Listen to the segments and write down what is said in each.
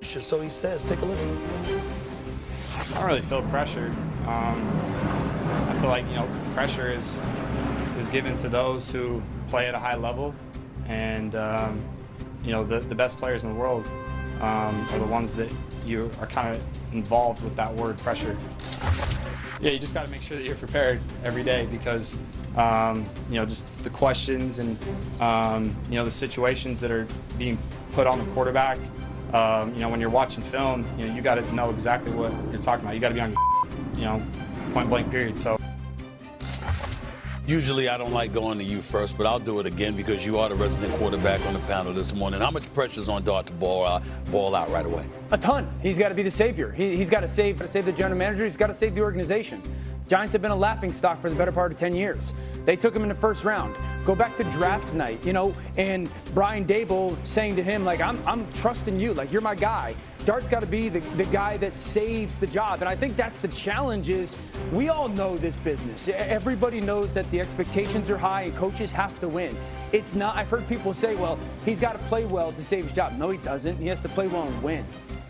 So he says, take a listen. I don't really feel pressure. I feel like, pressure is given to those who play at a high level, and the best players in the world are the ones that you are kind of involved with that word pressure. Yeah, you just got to make sure that you're prepared every day because just the questions and the situations that are being put on the quarterback. When you're watching film, you got to know exactly what you're talking about. You got to be on, point blank period. So. Usually I don't like going to you first, but I'll do it again because you are the resident quarterback on the panel this morning. How much pressure is on Dart to ball out right away? A ton. He's got to be the savior. He's got to save the general manager. He's got to save the organization. Giants have been a laughingstock for the better part of 10 years. They took him in the first round. Go back to draft night, and Brian Dable saying to him, like, I'm trusting you, like, you're my guy. Dart's got to be the guy that saves the job. And I think that's the challenge is we all know this business. Everybody knows that the expectations are high and coaches have to win. It's not, I've heard people say, well, he's got to play well to save his job. No, he doesn't. He has to play well and win.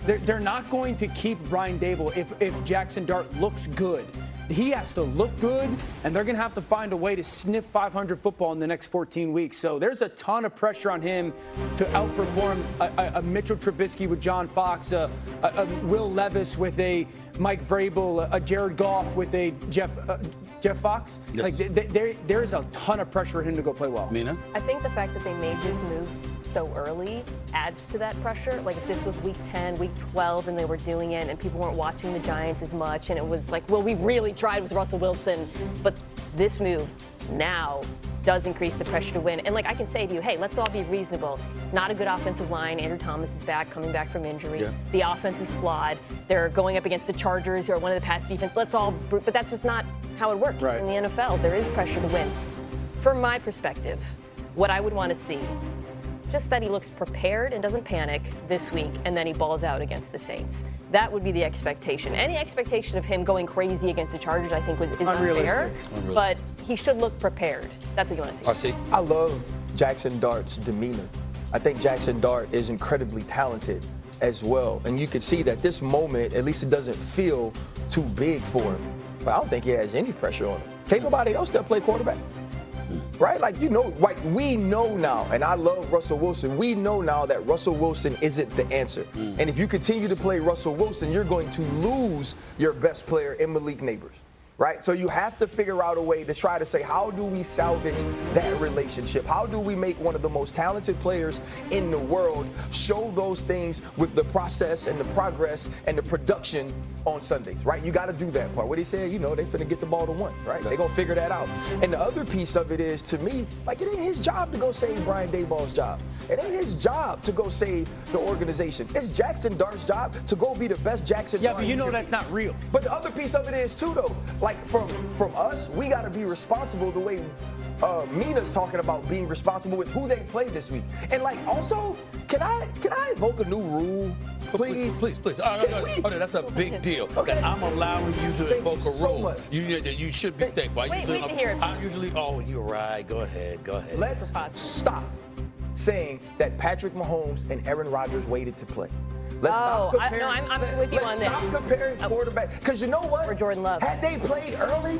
They're not going to keep Brian Dable if Jackson Dart looks good. He has to look good, and they're going to have to find a way to sniff 500 football in the next 14 weeks. So there's a ton of pressure on him to outperform a Mitchell Trubisky with John Fox, a Will Levis with a Mike Vrabel, a Jared Goff with a Jeff Fox. Yes. Like there is a ton of pressure on him to go play well. Mina? I think the fact that they made this move so early adds to that pressure. Like if this was week 10, week 12, and they were doing it and people weren't watching the Giants as much, and it was like, well, we really tried with Russell Wilson, but this move now does increase the pressure to win. And like I can say to you, hey, let's all be reasonable. It's not a good offensive line. Andrew Thomas is back, coming back from injury. Yeah. The offense is flawed. They're going up against the Chargers, who are one of the pass defense. But that's just not how it works in the NFL. There is pressure to win. From my perspective, what I would want to see, just that he looks prepared and doesn't panic this week, and then he balls out against the Saints. That would be the expectation. Any expectation of him going crazy against the Chargers, I think, is unfair. But he should look prepared. That's what you want to see. I love Jackson Dart's demeanor. I think Jackson Dart is incredibly talented as well. And you can see that this moment, at least it doesn't feel too big for him. But I don't think he has any pressure on him. Can't nobody else that play quarterback. Right? Like we know now, and I love Russell Wilson, we know now that Russell Wilson isn't the answer. And if you continue to play Russell Wilson, you're going to lose your best player in Malik Neighbors. Right? So you have to figure out a way to try to say, how do we salvage that relationship? How do we make one of the most talented players in the world show those things with the process and the progress and the production on Sundays, right? You got to do that part. What he said, they finna get the ball to one, right? They're going to figure that out. And the other piece of it is, to me, like, it ain't his job to go save Brian Daboll's job. It ain't his job to go save the organization. It's Jackson Dart's job to go be the best Jackson Dart. Yeah, but that's not real. But the other piece of it is, too, though, like from us, we got to be responsible the way Mina's talking about being responsible with who they play this week. And like, also, can I invoke a new rule, please? Please. That's a big deal. Okay. That I'm allowing you to invoke a rule. Much. You should be thankful. Wait to hear it. I usually, you're right. Go ahead. Let's stop saying that Patrick Mahomes and Aaron Rodgers waited to play. Let's stop comparing. I'm with you on this. Let's stop comparing quarterback. Because you know what? Or Jordan Love. Had they played early,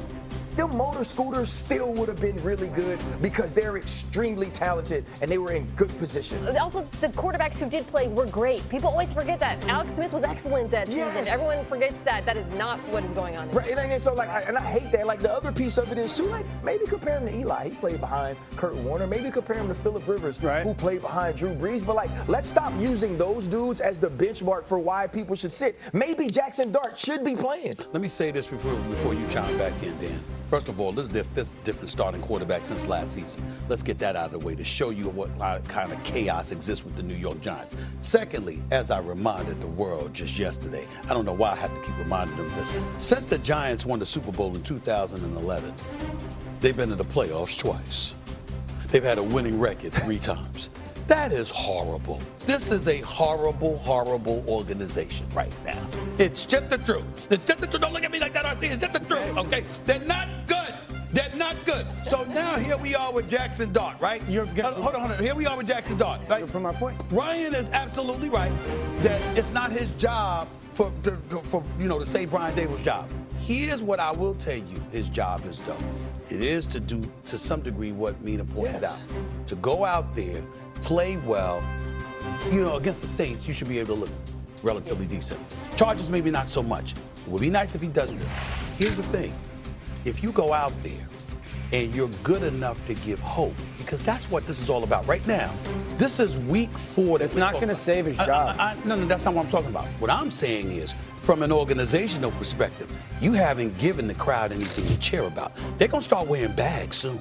them motor scooters still would have been really good because they're extremely talented and they were in good position. Also, the quarterbacks who did play were great. People always forget that. Alex Smith was excellent that season. Everyone forgets that. That is not what is going on. Right, and so I hate that. Like, the other piece of it is too, like, maybe compare him to Eli. He played behind Kurt Warner. Maybe compare him to Phillip Rivers, who played behind Drew Brees. But like, let's stop using those dudes as the benchmark for why people should sit. Maybe Jackson Dart should be playing. Let me say this before you chime back in, Dan. First of all, this is their fifth different starting quarterback since last season. Let's get that out of the way to show you what kind of chaos exists with the New York Giants. Secondly, as I reminded the world just yesterday, I don't know why I have to keep reminding them this. Since the Giants won the Super Bowl in 2011, they've been in the playoffs twice. They've had a winning record 3 times. That is horrible. This is a horrible, horrible organization right now. It's just the truth. It's just the truth. Don't look at me like that, RC. It's just the truth, okay? They're not good. They're not good. So now here we are with Jackson Dart, right? Hold on. Here we are with Jackson Dart. Right? From our point. Ryan is absolutely right that it's not his job to say Brian Daboll's job. Here's what I will tell you his job is, though. It is to do, to some degree, what Mina pointed out. To go out there, play well. Against the Saints, you should be able to look relatively decent. Chargers, maybe not so much. It would be nice if he does this. Here's the thing. If you go out there and you're good enough to give hope, because that's what this is all about right now. This is week 4. It's not going to save his job. No, that's not what I'm talking about. What I'm saying is, from an organizational perspective, you haven't given the crowd anything to cheer about. They're going to start wearing bags soon.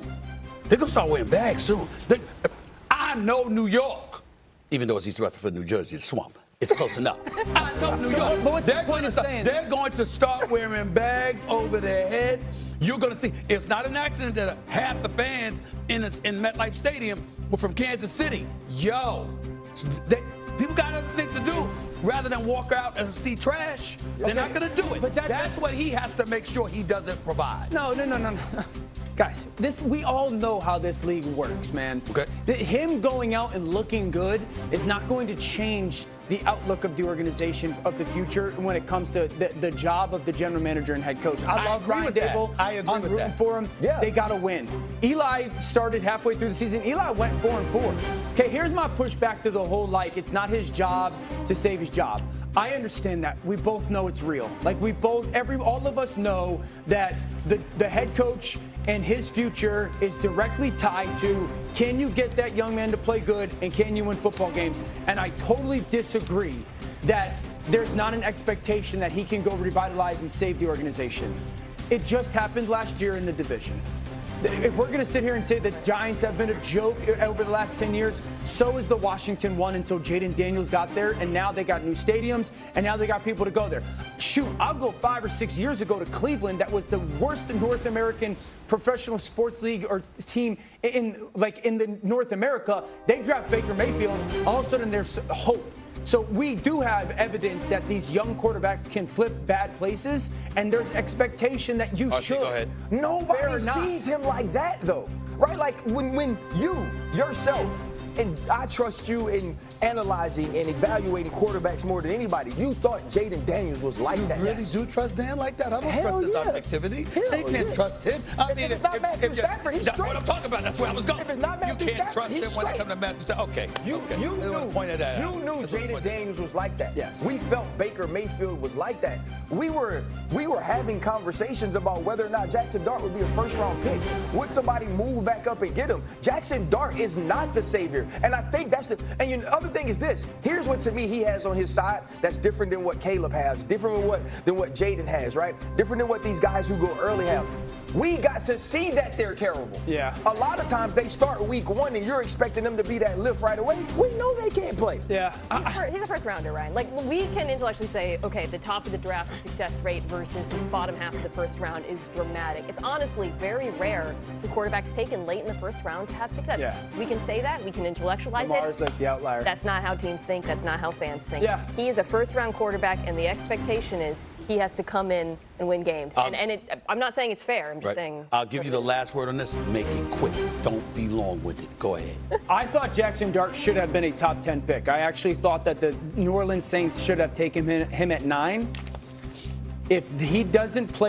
I know New York, even though it's East Rutherford, New Jersey, the swamp. It's close enough. I know New York. But what's the point of saying that? They're going to start wearing bags over their head. You're going to see. It's not an accident that half the fans in MetLife Stadium were from Kansas City. People got other things to do rather than walk out and see trash. They're not going to do it. But that's what he has to make sure he doesn't provide. No. Guys, we all know how this league works, man. Okay. Him going out and looking good is not going to change the outlook of the organization of the future when it comes to the job of the general manager and head coach. I love Brian Daboll. I agree I'm with rooting that. for him. Yeah. They got to win. Eli started halfway through the season. Eli went 4-4. Okay, here's my pushback to the whole, it's not his job to save his job. I understand that. We both know it's real. All of us know that the head coach and his future is directly tied to, can you get that young man to play good and can you win football games? And I totally disagree that there's not an expectation that he can go revitalize and save the organization. It just happened last year in the division. If we're going to sit here and say the Giants have been a joke over the last 10 years, so is the Washington one until Jaden Daniels got there, and now they got new stadiums, and now they got people to go there. Shoot, I'll go 5 or 6 years ago to Cleveland. That was the worst North American professional sports league or team in the North America. They draft Baker Mayfield. All of a sudden, there's hope. So we do have evidence that these young quarterbacks can flip bad places, and there's expectation that you should. Go ahead. Nobody sees him like that, though, right? Like when you yourself, and I trust you in analyzing and evaluating quarterbacks more than anybody. You thought Jaden Daniels was like that. You really do trust Dan like that? I don't trust his objectivity. They can't trust him. If it's not Matthew Stafford, he's that's straight. what I'm talking about. That's where I was going. If it's not Matthew you can't Stafford, trust him when it comes to Matthew Stafford. Okay. You knew Jaden Daniels was like that. Yes. We felt Baker Mayfield was like that. We were having conversations about whether or not Jackson Dart would be a first-round pick. Would somebody move back up and get him? Jackson Dart is not the savior, and I think that's the other thing is this. Here's what to me he has on his side that's different than what Caleb has, different than what Jaden has, right? Different than what these guys who go early have. We got to see that they're terrible. Yeah. A lot of times they start week 1 and you're expecting them to be that lift right away. We know they can't play. Yeah. He's a first rounder, Ryan. We can intellectually say, okay, the top of the draft success rate versus the bottom half of the first round is dramatic. It's honestly very rare for quarterbacks taken late in the first round to have success. Yeah. We can say that. We can intellectualize Lamar's it. like the outlier. That's not how teams think. That's not how fans think. Yeah. He is a first-round quarterback, and the expectation is he has to come in and win games. I'm not saying it's fair. I'm just saying. I'll give you the last word on this. Make it quick. Don't be long-winded. Go ahead. I thought Jackson Dart should have been a top 10 pick. I actually thought that the New Orleans Saints should have taken him at 9. If he doesn't play.